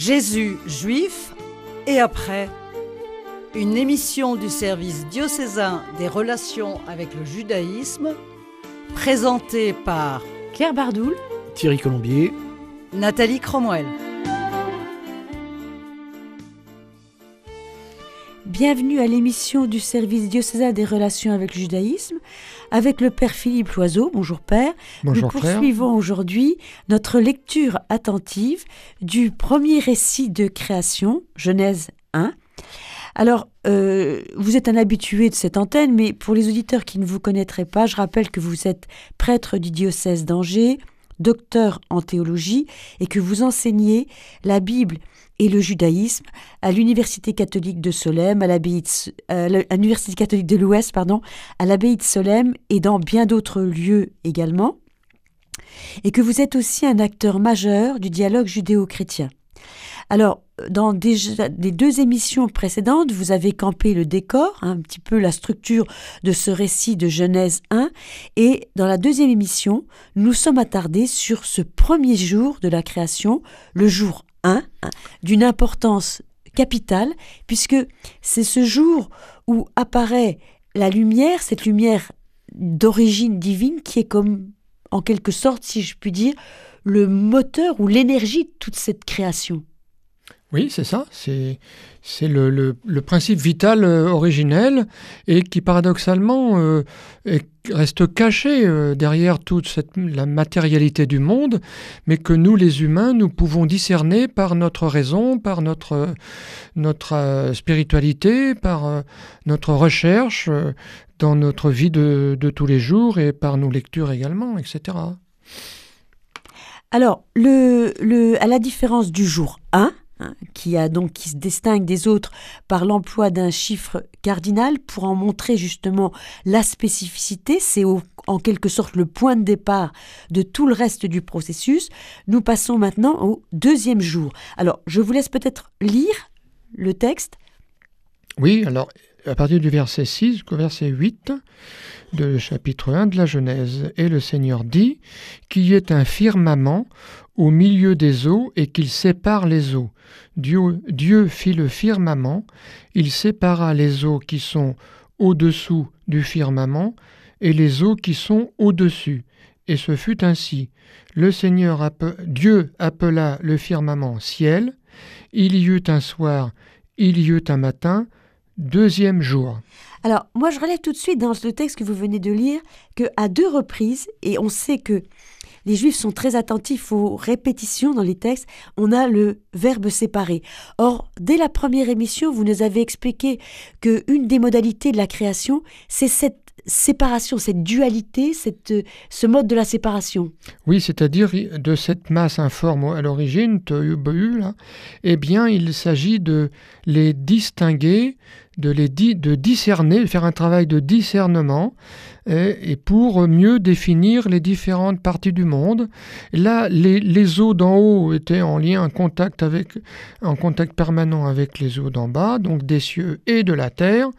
Jésus juif et après, une émission du service diocésain des relations avec le judaïsme, présentée par Claire Bardoul, Thierry Colombier, Nathalie Cromwell. Bienvenue à l'émission du service diocésain des relations avec le judaïsme, avec le Père Philippe Loiseau. Bonjour Père. Bonjour Nous poursuivons aujourd'hui notre lecture attentive du premier récit de création, Genèse 1. Alors, vous êtes un habitué de cette antenne, mais pour les auditeurs qui ne vous connaîtraient pas, je rappelle que vous êtes prêtre du diocèse d'Angers, docteur en théologie, et que vous enseignez la Bible et le judaïsme à l'Université catholique de Solesmes, à l'Université catholique de l'Ouest, à l'abbaye de Solesmes et dans bien d'autres lieux également, et que vous êtes aussi un acteur majeur du dialogue judéo-chrétien. Alors, dans les deux émissions précédentes, vous avez campé le décor, un petit peu la structure de ce récit de Genèse 1, et dans la deuxième émission, nous sommes attardés sur ce premier jour de la création, le jour 1, d'une importance capitale, puisque c'est ce jour où apparaît la lumière, cette lumière d'origine divine qui est comme, en quelque sorte, si je puis dire, le moteur ou l'énergie de toute cette création. Oui, c'est ça. C'est le principe vital originel et qui, paradoxalement, reste caché derrière toute la matérialité du monde, mais que nous, les humains, nous pouvons discerner par notre raison, par notre spiritualité, par notre recherche dans notre vie de tous les jours et par nos lectures également, etc. Alors, à la différence du jour 1, qui se distingue des autres par l'emploi d'un chiffre cardinal pour en montrer justement la spécificité, c'est en quelque sorte le point de départ de tout le reste du processus. Nous passons maintenant au deuxième jour. Alors, je vous laisse peut-être lire le texte. Oui, alors, à partir du verset 6 jusqu'au verset 8 de chapitre 1 de la Genèse. « Et le Seigneur dit qu'il y ait un firmament au milieu des eaux et qu'il sépare les eaux. Dieu fit le firmament, il sépara les eaux qui sont au-dessous du firmament et les eaux qui sont au-dessus. Et ce fut ainsi. Dieu appela le firmament ciel. Il y eut un soir, il y eut un matin, deuxième jour. » Alors, moi, je relève tout de suite dans le texte que vous venez de lire qu'à 2 reprises, et on sait que les Juifs sont très attentifs aux répétitions dans les textes, on a le verbe séparer. Or, dès la première émission, vous nous avez expliqué qu'une des modalités de la création, c'est cette séparation, cette dualité, ce mode de la séparation. Oui, c'est-à-dire de cette masse informe à l'origine, eh bien, il s'agit de les distinguer, de discerner, de faire un travail de discernement et pour mieux définir les différentes parties du monde. Là, les eaux d'en haut étaient en contact permanent avec les eaux d'en bas, donc des cieux et de la terre,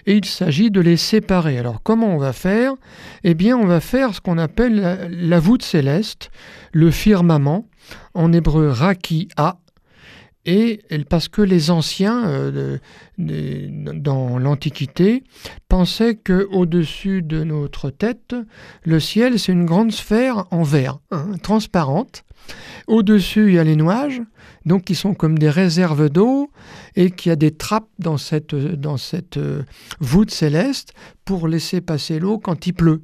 et il s'agit de les séparer. Alors, comment on va faire ? Eh bien, on va faire ce qu'on appelle la voûte céleste, le firmament, en hébreu rakia, et parce que les anciens, dans l'Antiquité, pensaient qu'au-dessus de notre tête, le ciel, c'est une grande sphère en verre, transparente. Au-dessus, il y a les nuages, donc qui sont comme des réserves d'eau, et qu'il y a des trappes dans cette voûte céleste pour laisser passer l'eau quand il pleut.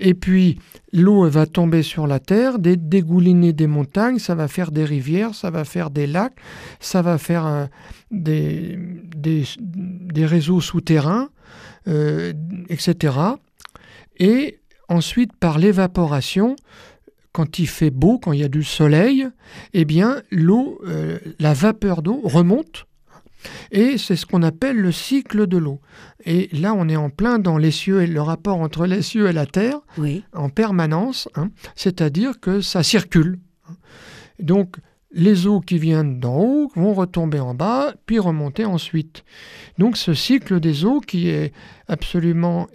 Et puis, l'eau va tomber sur la terre, dégouliner des montagnes, ça va faire des rivières, ça va faire des lacs, ça va faire des réseaux souterrains, etc. Et ensuite, par l'évaporation, quand il fait beau, quand il y a du soleil, eh bien, l'eau, la vapeur d'eau remonte. Et c'est ce qu'on appelle le cycle de l'eau. Et là, on est en plein dans les cieux et le rapport entre les cieux et la terre, oui, en permanence, c'est-à-dire que ça circule. Donc, les eaux qui viennent d'en haut vont retomber en bas, puis remonter ensuite. Donc, ce cycle des eaux qui est absolument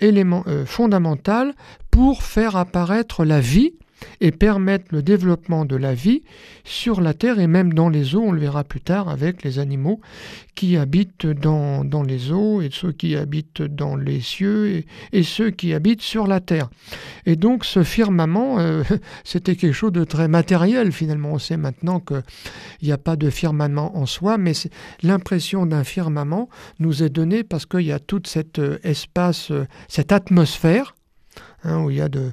fondamental pour faire apparaître la vie et permettent le développement de la vie sur la terre et même dans les eaux. On le verra plus tard avec les animaux qui habitent dans les eaux et ceux qui habitent dans les cieux et ceux qui habitent sur la terre. Et donc ce firmament, c'était quelque chose de très matériel finalement. On sait maintenant qu'il n'y a pas de firmament en soi, mais l'impression d'un firmament nous est donnée parce qu'il y a tout cet espace, cette atmosphère, où il y a de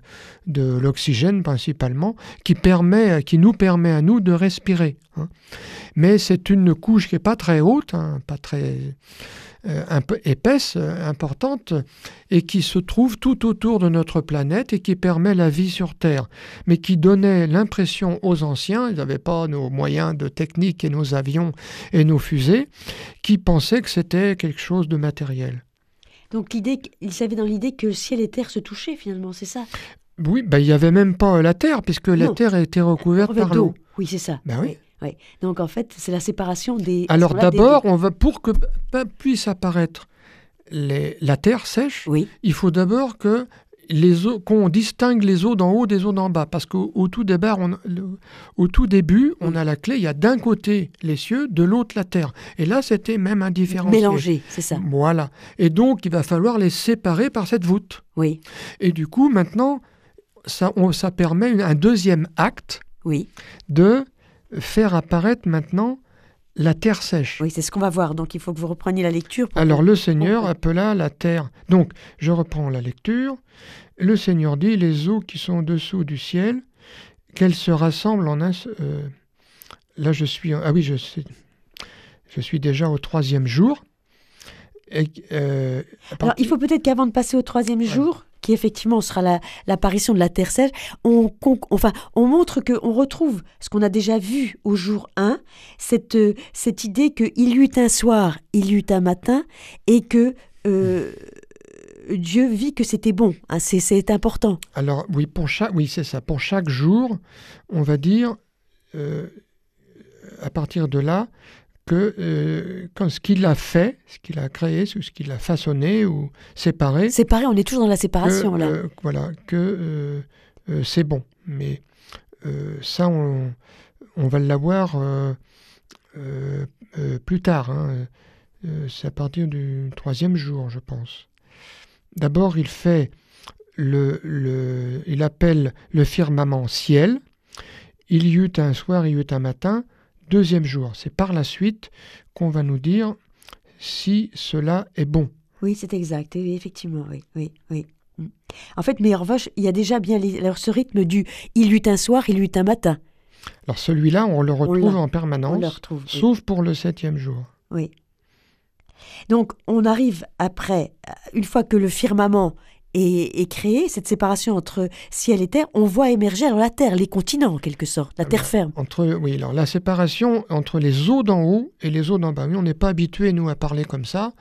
l'oxygène principalement, qui nous permet à nous de respirer. Mais c'est une couche qui n'est pas très haute, pas très un peu épaisse, importante, et qui se trouve tout autour de notre planète et qui permet la vie sur Terre, mais qui donnait l'impression aux anciens, ils n'avaient pas nos moyens de technique et nos avions et nos fusées, qui pensaient que c'était quelque chose de matériel. Donc ils avaient dans l'idée que le ciel et terre se touchaient finalement, c'est ça? Oui, il n'y avait même pas la terre, puisque la terre a été recouverte par l'eau. Oui, c'est ça. Oui. Oui. Donc en fait, c'est la séparation des... Alors d'abord, pour que puisse apparaître la terre sèche, il faut d'abord que qu'on distingue les eaux d'en haut des eaux d'en bas. Parce qu'au tout début, on a la clé, il y a d'un côté les cieux, de l'autre la terre. Et là, c'était même indifférencié. Mélangé, c'est ça. Voilà. Et donc, il va falloir les séparer par cette voûte. Oui. Et du coup, maintenant, ça permet un deuxième acte de faire apparaître maintenant la terre sèche. Oui, c'est ce qu'on va voir. Donc, il faut que vous repreniez la lecture. Alors, le Seigneur appela la terre. Donc, je reprends la lecture. Le Seigneur dit, les eaux qui sont au-dessous du ciel, qu'elles se rassemblent en un... Là, je suis déjà au 3e jour. Alors, il faut peut-être qu'avant de passer au 3e jour, qui effectivement sera l'apparition de la terre sèche, on montre qu'on retrouve ce qu'on a déjà vu au jour 1, cette idée qu'il y eut un soir, il y eut un matin, et que Dieu vit que c'était bon. C'est important. Alors oui, c'est ça. Pour chaque jour, on va dire, à partir de là, que quand ce qu'il a fait, ce qu'il a créé, ce qu'il a façonné ou séparé... Séparé, on est toujours dans la séparation, là. Voilà, que c'est bon. Mais ça, on va l'avoir plus tard. C'est à partir du 3e jour, je pense. D'abord, il fait il appelle le firmament ciel. Il y eut un soir, il y eut un matin. 2e jour, c'est par la suite qu'on va nous dire si cela est bon. Oui, c'est exact, oui, effectivement, oui. En fait, mais en revanche, il y a déjà bien ce rythme du « il y eut un soir, il y eut un matin ». Alors celui-là, on le retrouve en permanence, sauf pour le 7e jour. Oui. Donc, on arrive après, une fois que le firmament est créé, cette séparation entre ciel et terre, on voit émerger alors la terre, les continents en quelque sorte, la terre ferme. Alors la séparation entre les eaux d'en haut et les eaux d'en bas. Oui, on n'est pas habitué, nous, à parler comme ça,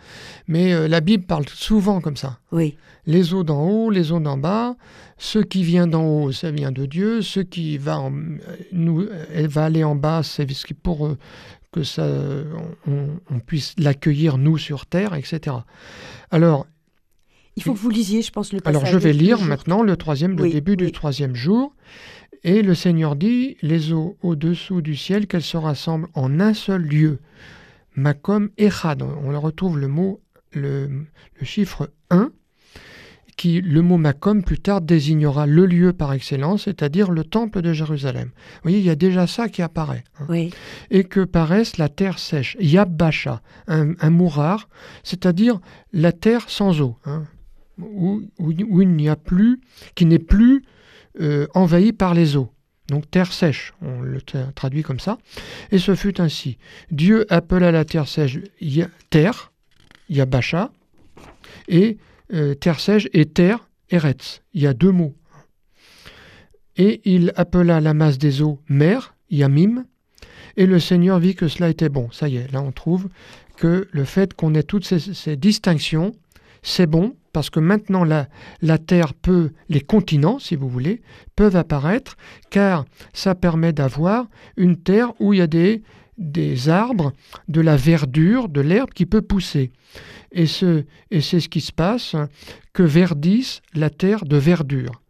mais la Bible parle souvent comme ça. Oui. Les eaux d'en haut, les eaux d'en bas, ce qui vient d'en haut, ça vient de Dieu, ce qui va aller en bas, c'est pour que on puisse l'accueillir, nous, sur terre, etc. Alors, il faut que vous lisiez, je pense, le passage. Alors, je vais lire maintenant le début du 3e jour. Et le Seigneur dit, les eaux au-dessous du ciel, qu'elles se rassemblent en un seul lieu. Makom Echad. On retrouve le chiffre 1, le mot Makom, plus tard, désignera le lieu par excellence, c'est-à-dire le temple de Jérusalem. Vous voyez, il y a déjà ça qui apparaît. Oui. Et que paraisse la terre sèche. Yabasha, un mot rare, c'est-à-dire la terre sans eau. Où il n'y a plus, qui n'est plus envahie par les eaux. Donc terre sèche, on le traduit comme ça. Et ce fut ainsi. Dieu appela la terre sèche terre, Yabasha, et terre sèche et terre, Eretz. Il y a 2 mots. Et il appela la masse des eaux mer, Yamim, et le Seigneur vit que cela était bon. Ça y est, là on trouve que le fait qu'on ait toutes ces distinctions, c'est bon, parce que maintenant la Terre les continents, si vous voulez, peuvent apparaître, car ça permet d'avoir une terre où il y a des arbres, de la verdure, de l'herbe qui peut pousser. Et c'est ce qui se passe, que verdisse la terre de verdure.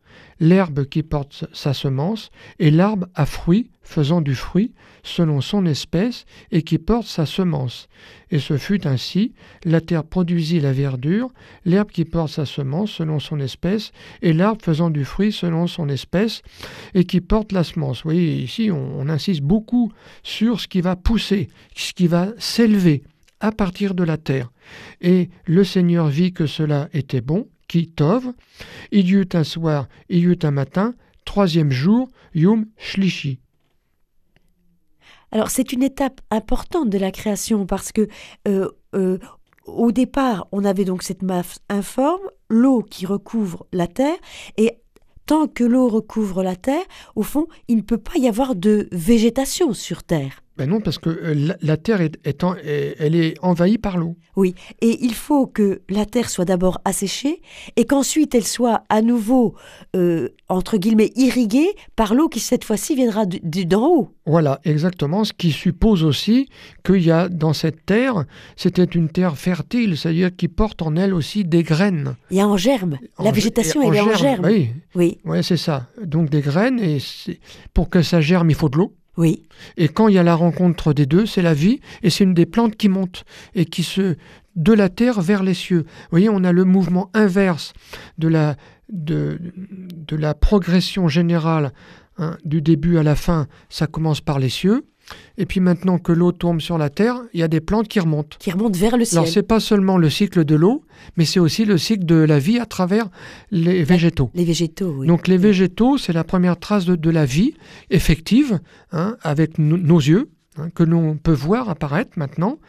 l'herbe qui porte sa semence, et l'arbre à fruit, faisant du fruit, selon son espèce, et qui porte sa semence. Et ce fut ainsi, la terre produisit la verdure, l'herbe qui porte sa semence, selon son espèce, et l'arbre faisant du fruit, selon son espèce, et qui porte la semence. Vous voyez, ici, on insiste beaucoup sur ce qui va pousser, ce qui va s'élever à partir de la terre. Et le Seigneur vit que cela était bon, qui tov, il y eut un soir, il y eut un matin, troisième jour, yom shlishi. Alors, c'est une étape importante de la création parce que au départ, on avait donc cette masse informe, l'eau qui recouvre la terre, et tant que l'eau recouvre la terre, au fond, il ne peut pas y avoir de végétation sur terre. Ben non, parce que la terre elle est envahie par l'eau. Oui, et il faut que la terre soit d'abord asséchée et qu'ensuite elle soit à nouveau, entre guillemets, irriguée par l'eau qui cette fois-ci viendra d'en haut. Voilà, exactement, ce qui suppose aussi qu'il y a dans cette terre, c'était une terre fertile, c'est-à-dire qui porte en elle aussi des graines. Il y a en germe, la végétation elle est en germe. Oui, ouais, c'est ça, donc des graines, et pour que ça germe, il faut de l'eau. Oui. Et quand il y a la rencontre des deux, c'est la vie, et c'est une des plantes qui monte, et qui de la terre vers les cieux. Vous voyez, on a le mouvement inverse de la progression générale, hein, du début à la fin, ça commence par les cieux, et puis maintenant que l'eau tombe sur la terre, il y a des plantes qui remontent. Qui remontent vers le ciel. Alors, c'est pas seulement le cycle de l'eau, mais c'est aussi le cycle de la vie à travers les végétaux. Les végétaux, oui. Donc, les végétaux, c'est la première trace de la vie effective, hein, avec nos yeux, hein, que l'on peut voir apparaître maintenant.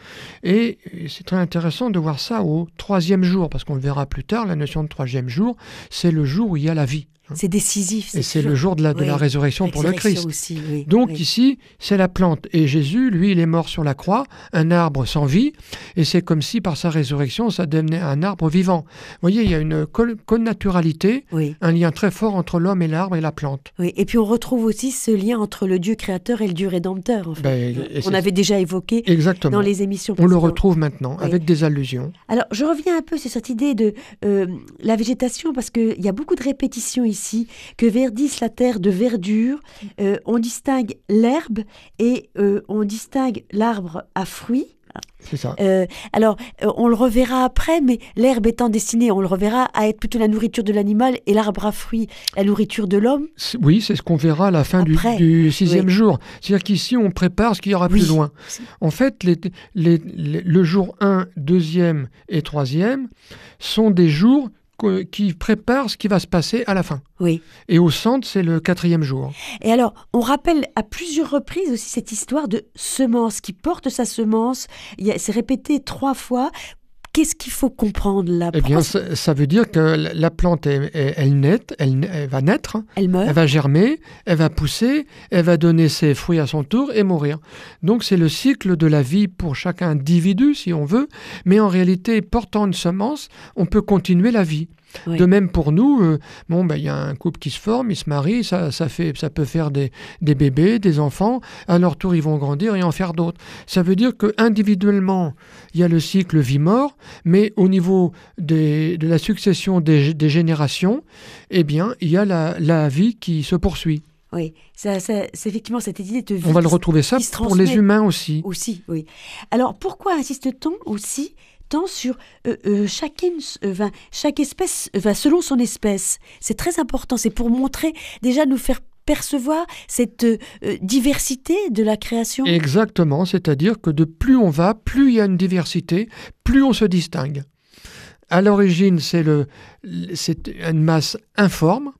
Et c'est très intéressant de voir ça au troisième jour, parce qu'on le verra plus tard, la notion de troisième jour, c'est le jour où il y a la vie. C'est décisif. Et c'est le jour de la résurrection pour le Christ. Aussi, oui, donc ici, c'est la plante. Et Jésus, lui, il est mort sur la croix, un arbre sans vie, et c'est comme si par sa résurrection, ça devenait un arbre vivant. Vous voyez, il y a une connaturalité, un lien très fort entre l'homme et l'arbre et la plante. Oui, et puis on retrouve aussi ce lien entre le Dieu créateur et le Dieu rédempteur. En fait. On avait déjà évoqué dans les émissions précédentes. On le retrouve maintenant, avec des allusions. Alors, je reviens un peu sur cette idée de la végétation, parce qu'il y a beaucoup de répétitions ici, que verdisse la terre de verdure, on distingue l'herbe et on distingue l'arbre à fruits. C'est ça. Alors, on le reverra après, mais l'herbe étant destinée, on le reverra, à être plutôt la nourriture de l'animal et l'arbre à fruits, la nourriture de l'homme. Oui, c'est ce qu'on verra à la fin du sixième jour. C'est-à-dire qu'ici, on prépare ce qu'il y aura plus loin. En fait, le jour 1, 2e et 3e sont des jours qui prépare ce qui va se passer à la fin. Oui. Et au centre, c'est le 4e jour. Et alors, on rappelle à plusieurs reprises aussi cette histoire de semence, qui porte sa semence. C'est répété 3 fois. Qu'est-ce qu'il faut comprendre là? Eh bien, ça veut dire que la plante, elle va naître, elle meurt, elle va germer, elle va pousser, elle va donner ses fruits à son tour et mourir. Donc, c'est le cycle de la vie pour chaque individu, si on veut, mais en réalité, portant une semence, on peut continuer la vie. Oui. De même pour nous, y a un couple qui se forme, ils se marient, ça peut faire des bébés, des enfants, à leur tour ils vont grandir et en faire d'autres. Ça veut dire qu'individuellement, il y a le cycle vie-mort, mais au niveau de la succession des générations, eh bien, il y a la vie qui se poursuit. Oui, c'est effectivement cette idée de vie. On va le retrouver ça pour les humains aussi. Aussi, oui. Alors, pourquoi insiste-t-on aussi sur chaque espèce selon son espèce? C'est très important, c'est pour montrer, déjà nous faire percevoir cette diversité de la création. Exactement, c'est-à-dire que de plus on va, plus il y a une diversité, plus on se distingue. À l'origine, c'est une masse informe,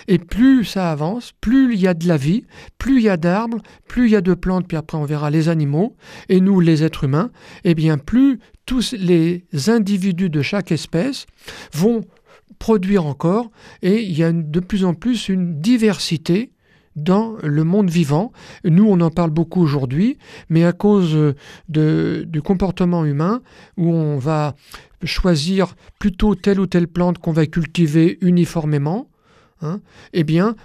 et plus ça avance, plus il y a de la vie, plus il y a d'arbres, plus il y a de plantes, puis après on verra les animaux, et nous les êtres humains, et bien plus tous les individus de chaque espèce vont produire encore, et il y a de plus en plus une diversité dans le monde vivant. Nous, on en parle beaucoup aujourd'hui, mais à cause du comportement humain, où on va choisir plutôt telle ou telle plante qu'on va cultiver uniformément, eh bien,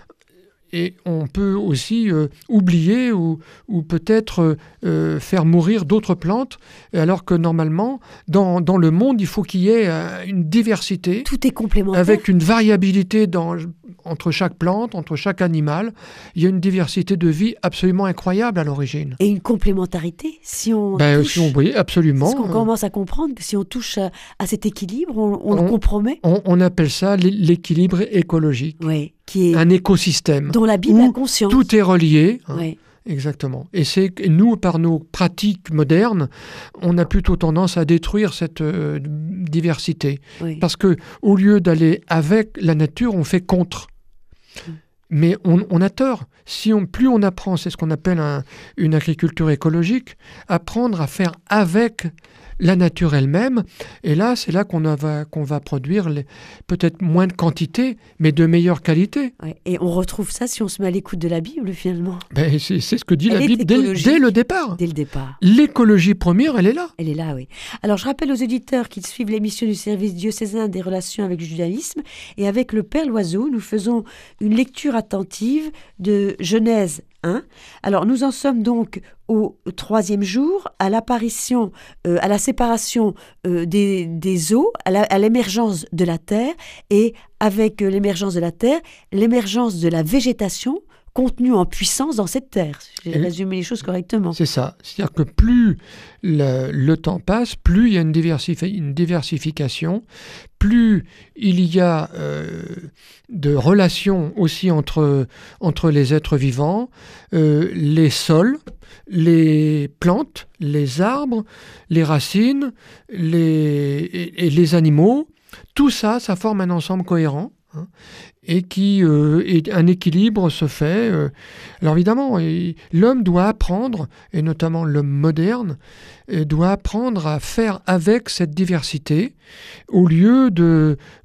et on peut aussi oublier ou peut-être faire mourir d'autres plantes, alors que normalement, dans le monde, il faut qu'il y ait une diversité. Tout est complémentaire. Avec une variabilité entre chaque plante, entre chaque animal. Il y a une diversité de vie absolument incroyable à l'origine. Et une complémentarité, si on touche... Oui, absolument. Parce qu'on commence à comprendre que si on touche à cet équilibre, on le compromet. On appelle ça l'équilibre écologique. Oui, qui est... Un écosystème. Dont la Bible a conscience. Tout est relié. Oui. Exactement. Et c'est nous, par nos pratiques modernes, on a plutôt tendance à détruire cette diversité. Oui. Parce que au lieu d'aller avec la nature, on fait contre. Mais on a tort. Plus on apprend, c'est ce qu'on appelle une agriculture écologique, apprendre à faire avec la nature elle-même. Et là, c'est là qu'on va produire peut-être moins de quantité, mais de meilleure qualité. Ouais. Et on retrouve ça si on se met à l'écoute de la Bible, finalement. C'est ce que dit la Bible dès le départ. Dès le départ. L'écologie première, elle est là. Elle est là, oui. Alors, je rappelle aux auditeurs qu'ils suivent l'émission du service diocésain des relations avec le judaïsme. Et avec le Père Loiseau, nous faisons une lecture attentive de Genèse 1. Alors, nous en sommes donc au 3e jour, à l'apparition, à la séparation des eaux, à l'émergence de la terre, et avec l'émergence de la terre, l'émergence de la végétation contenue en puissance dans cette terre. J'ai résumé les choses correctement. C'est ça. C'est-à-dire que plus le temps passe, plus il y a une diversification, plus il y a de relations aussi entre les êtres vivants, les sols, les plantes, les arbres, les racines, et les animaux. Tout ça, ça forme un ensemble cohérent. Et un équilibre se fait. Alors évidemment, l'homme doit apprendre, et notamment l'homme moderne, doit apprendre à faire avec cette diversité au lieu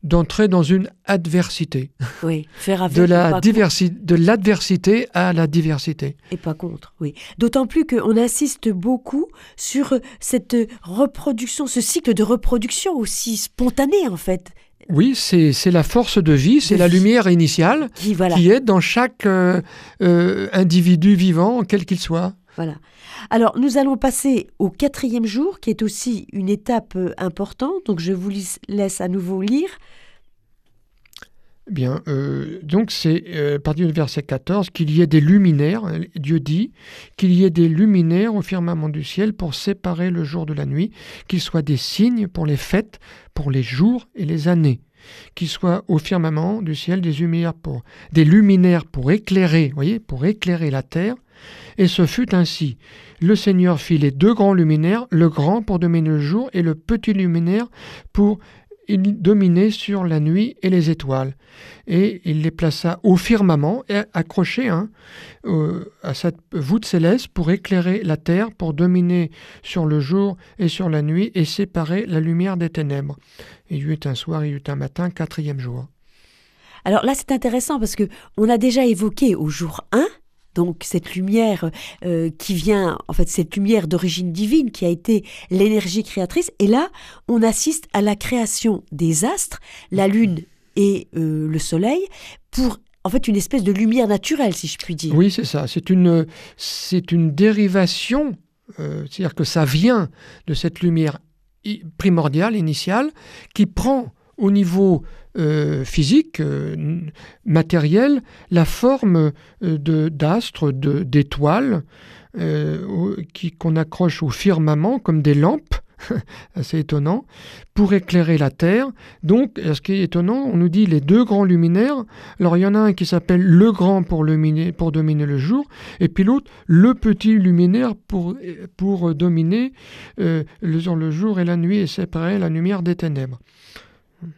d'entrer dans une adversité. Oui, faire avec. De l'adversité à la diversité. Et pas contre, oui. D'autant plus qu'on insiste beaucoup sur cette reproduction, ce cycle de reproduction aussi spontané en fait. Oui, c'est la force de vie, c'est la lumière initiale qui est dans chaque individu vivant, quel qu'il soit. Voilà. Alors, nous allons passer au 4e jour, qui est aussi une étape importante. Donc, je vous laisse à nouveau lire. Bien, donc c'est à partir du verset 14 qu'il y ait des luminaires, Dieu dit qu'il y ait des luminaires au firmament du ciel pour séparer le jour de la nuit, qu'ils soient des signes pour les fêtes, pour les jours et les années, qu'il soit au firmament du ciel des luminaires pour éclairer, pour éclairer la terre. Et ce fut ainsi. Le Seigneur fit les 2 grands luminaires, le grand pour dominer le jour et le petit luminaire pour dominer sur la nuit et les étoiles. Et il les plaça au firmament, accrochés à cette voûte céleste pour éclairer la terre, pour dominer sur le jour et sur la nuit et séparer la lumière des ténèbres. Et il y eut un soir, il y eut un matin, 4e jour. Alors là, c'est intéressant parce qu'on a déjà évoqué au jour 1, donc cette lumière qui vient, en fait, cette lumière d'origine divine qui a été l'énergie créatrice. Et là, on assiste à la création des astres, la lune et le soleil, pour en fait une espèce de lumière naturelle, si je puis dire. Oui, c'est ça. C'est une dérivation, c'est-à-dire que ça vient de cette lumière primordiale, initiale, qui prend au niveau physique, matériel, la forme d'astres, d'étoiles qu'on accroche au firmament comme des lampes, assez étonnant, pour éclairer la Terre. Donc, ce qui est étonnant, on nous dit les 2 grands luminaires. Alors, il y en a un qui s'appelle le grand pour dominer le jour, et puis l'autre, le petit luminaire pour dominer le jour et la nuit et séparer la lumière des ténèbres.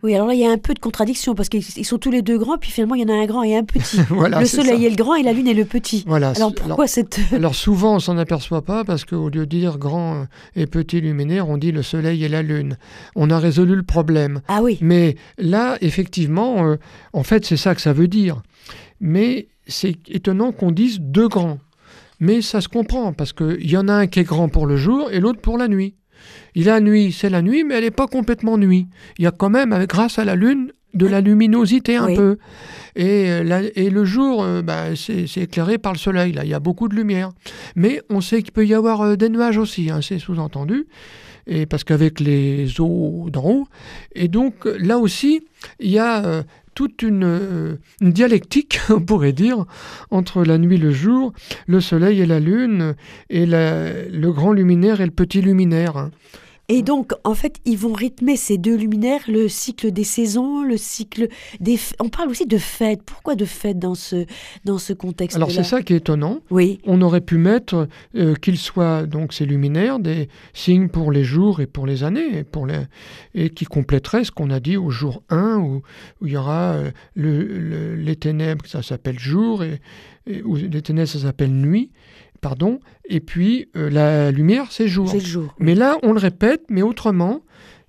Oui, alors là, il y a un peu de contradiction, parce qu'ils sont tous les 2 grands, puis finalement, il y en a un grand et un petit. Voilà, le soleil est le grand et la lune est le petit. Voilà. Alors pourquoi Alors souvent, on s'en aperçoit pas, parce qu'au lieu de dire grand et petit luminaire, on dit le soleil et la lune. On a résolu le problème. Ah oui. Mais là, effectivement, en fait, c'est ça que ça veut dire. Mais c'est étonnant qu'on dise 2 grands. Mais ça se comprend, parce qu'il y en a un qui est grand pour le jour et l'autre pour la nuit. La nuit, c'est la nuit, mais elle n'est pas complètement nuit. Il y a quand même, grâce à la lune, de la luminosité un Oui. peu. Et le jour, c'est éclairé par le soleil. Là, il y a beaucoup de lumière. Mais on sait qu'il peut y avoir des nuages aussi, hein, c'est sous-entendu. Et parce qu'avec les eaux d'en haut. Et donc, là aussi, il y a toute une dialectique, on pourrait dire, entre la nuit et le jour, le soleil et la lune, et le grand luminaire et le petit luminaire. Hein. Et donc, en fait, ils vont rythmer ces deux luminaires, le cycle des saisons, le cycle des... On parle aussi de fêtes. Pourquoi de fêtes dans ce contexte-là? Alors, c'est ça qui est étonnant. Oui. On aurait pu mettre qu'ils soient, donc, ces luminaires, des signes pour les jours et pour les années, et qui compléteraient ce qu'on a dit au jour 1, où il y aura les ténèbres, ça s'appelle jour, ou les ténèbres, ça s'appelle nuit. Pardon, et puis la lumière, c'est jour. C'est le jour. Mais là, on le répète, mais autrement.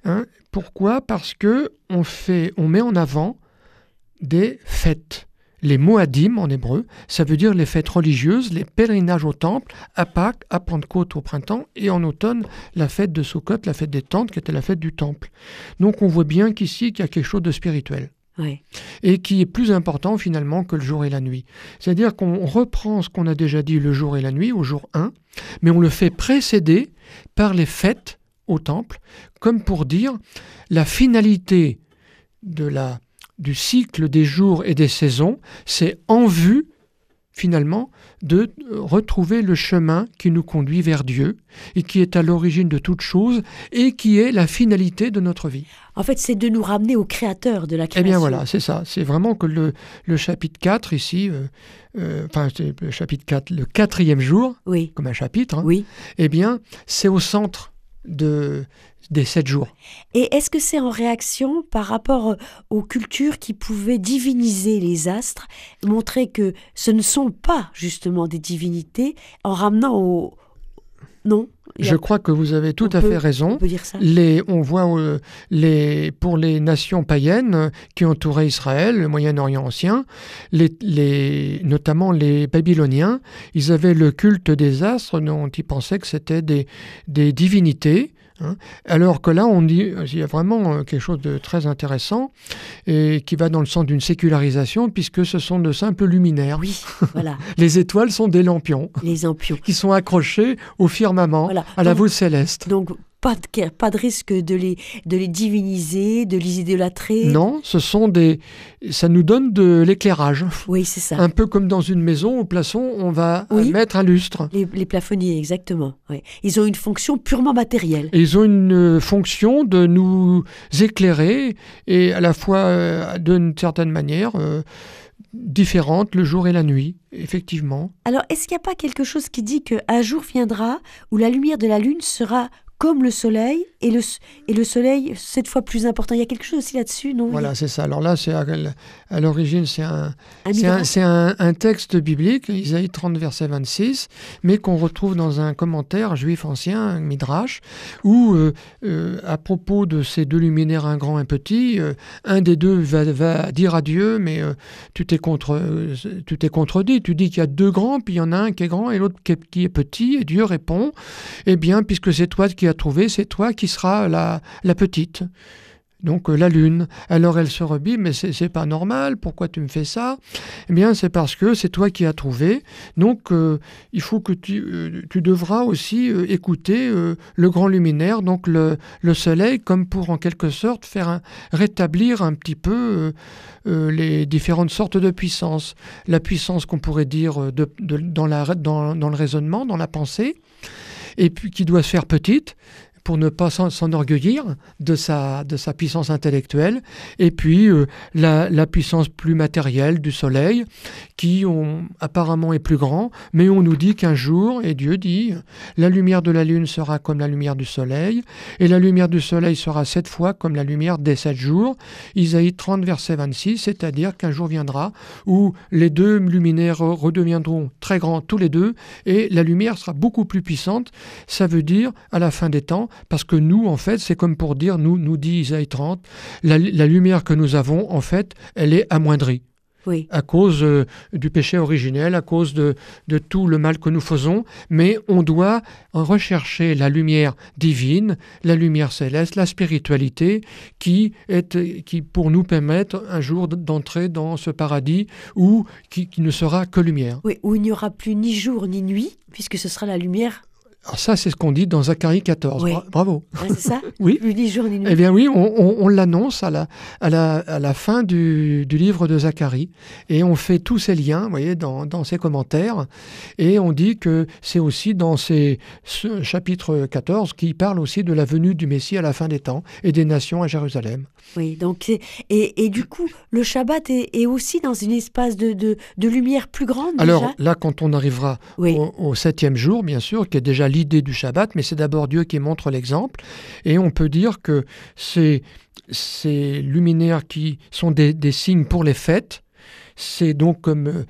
Hein. Pourquoi ? Parce que on met en avant des fêtes. Les Moadim en hébreu, ça veut dire les fêtes religieuses, les pèlerinages au temple, à Pâques, à Pentecôte au printemps, et en automne, la fête de Sukkot, la fête des tentes, qui était la fête du temple. Donc on voit bien qu'ici, qu'il y a quelque chose de spirituel. Oui. Et qui est plus important finalement que le jour et la nuit. C'est-à-dire qu'on reprend ce qu'on a déjà dit le jour et la nuit, au jour 1, mais on le fait précéder par les fêtes au temple, comme pour dire la finalité du cycle des jours et des saisons, c'est en vue finalement de retrouver le chemin qui nous conduit vers Dieu et qui est à l'origine de toute chose et qui est la finalité de notre vie. En fait, c'est de nous ramener au créateur de la création. Eh bien voilà, c'est ça. C'est vraiment que le chapitre 4 ici, c'est le chapitre 4, le 4e jour, Oui. comme un chapitre, hein, Oui. eh bien c'est au centre des 7 jours. Et est-ce que c'est en réaction par rapport aux cultures qui pouvaient diviniser les astres, montrer que ce ne sont pas justement des divinités, en ramenant au... Non, Je crois que vous avez tout à fait raison. On peut dire ça. On voit pour les nations païennes qui entouraient Israël, le Moyen-Orient ancien, notamment les Babyloniens, ils avaient le culte des astres dont ils pensaient que c'était des divinités. Hein. Alors que là, on dit, il y a vraiment quelque chose de très intéressant et qui va dans le sens d'une sécularisation, puisque ce sont de simples luminaires. Oui, voilà. Les étoiles sont des lampions Les lampions. qui sont accrochés au firmament, Voilà. à la voûte céleste. Donc, pas de risque de les diviniser, de les idolâtrer. Non, ça nous donne de l'éclairage. Oui, c'est ça. Un peu comme dans une maison, au plafond, on va mettre un lustre. Les plafonniers, exactement. Oui. Ils ont une fonction purement matérielle. Et ils ont une fonction de nous éclairer, et à la fois d'une certaine manière différente, le jour et la nuit, effectivement. Alors, est-ce qu'il n'y a pas quelque chose qui dit qu'un jour viendra où la lumière de la lune sera comme le soleil, et le soleil, cette fois plus important? Il y a quelque chose aussi là-dessus, non? Voilà, c'est ça. Alors là, à l'origine, c'est un texte biblique, Isaïe 30, verset 26, mais qu'on retrouve dans un commentaire juif ancien, un midrash, où, à propos de ces deux luminaires, un grand et un petit, un des deux va dire à Dieu, mais tu t'es contredit. Tu dis qu'il y a deux grands, puis il y en a un qui est grand et l'autre qui est petit, et Dieu répond, eh bien, puisque c'est toi qui as trouvé, c'est toi qui seras la petite. Donc la lune. Alors elle se rebille, mais c'est pas normal, pourquoi tu me fais ça? Eh bien c'est parce que c'est toi qui as trouvé, donc il faut que tu devras aussi écouter le grand luminaire, donc le soleil, comme pour en quelque sorte rétablir un petit peu les différentes sortes de puissance. La puissance qu'on pourrait dire dans le raisonnement, dans la pensée, et puis qui doit se faire petite, pour ne pas s'enorgueillir de sa puissance intellectuelle, et puis la puissance plus matérielle du soleil, qui apparemment est plus grand, mais on nous dit qu'un jour, et Dieu dit, la lumière de la lune sera comme la lumière du soleil, et la lumière du soleil sera 7 fois comme la lumière des 7 jours. Isaïe 30, verset 26, c'est-à-dire qu'un jour viendra où les deux luminaires redeviendront très grands tous les deux, et la lumière sera beaucoup plus puissante. Ça veut dire, à la fin des temps, parce que nous, en fait, c'est comme pour dire, nous dit Isaïe 30, la lumière que nous avons, en fait, elle est amoindrie. Oui. à cause du péché originel, à cause de tout le mal que nous faisons, mais on doit rechercher la lumière divine, la lumière céleste, la spiritualité qui pour nous permettre un jour d'entrer dans ce paradis où qui ne sera que lumière. Oui, où il n'y aura plus ni jour ni nuit, puisque ce sera la lumière. Alors ça, c'est ce qu'on dit dans Zacharie 14. Oui. Bravo. Ah, c'est ça? Oui. Plus ni jour ni nuit. Eh bien oui, on l'annonce à la fin du livre de Zacharie, et on fait tous ces liens, vous voyez, dans ces commentaires, et on dit que c'est aussi dans ce chapitre 14 qui parle aussi de la venue du Messie à la fin des temps et des nations à Jérusalem. Oui, donc et du coup, le Shabbat est aussi dans une espace de lumière plus grande. Alors déjà là, quand on arrivera oui. au 7e jour, bien sûr, qui est déjà l'idée du Shabbat, mais c'est d'abord Dieu qui montre l'exemple, et on peut dire que ces luminaires qui sont des signes pour les fêtes, c'est donc comme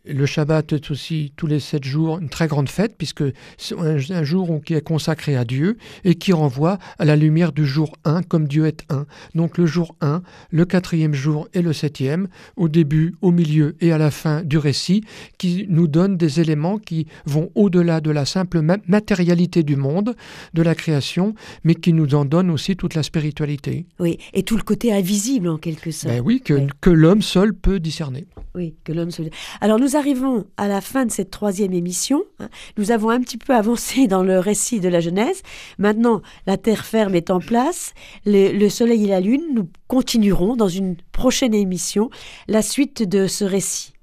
le Shabbat est aussi tous les 7 jours une très grande fête, puisque c'est un jour qui est consacré à Dieu et qui renvoie à la lumière du jour 1, comme Dieu est un. Donc le jour 1, le 4e jour et le 7e, au début, au milieu et à la fin du récit, qui nous donnent des éléments qui vont au-delà de la simple matérialité du monde, de la création, mais qui nous en donnent aussi toute la spiritualité. Oui, et tout le côté invisible en quelque sorte. Ben oui, que l'homme seul peut discerner. Oui, que l'homme seul. Alors nous arrivons à la fin de cette 3e émission. Nous avons un petit peu avancé dans le récit de la Genèse. Maintenant, la terre ferme est en place, le soleil et la lune. Nous continuerons dans une prochaine émission la suite de ce récit.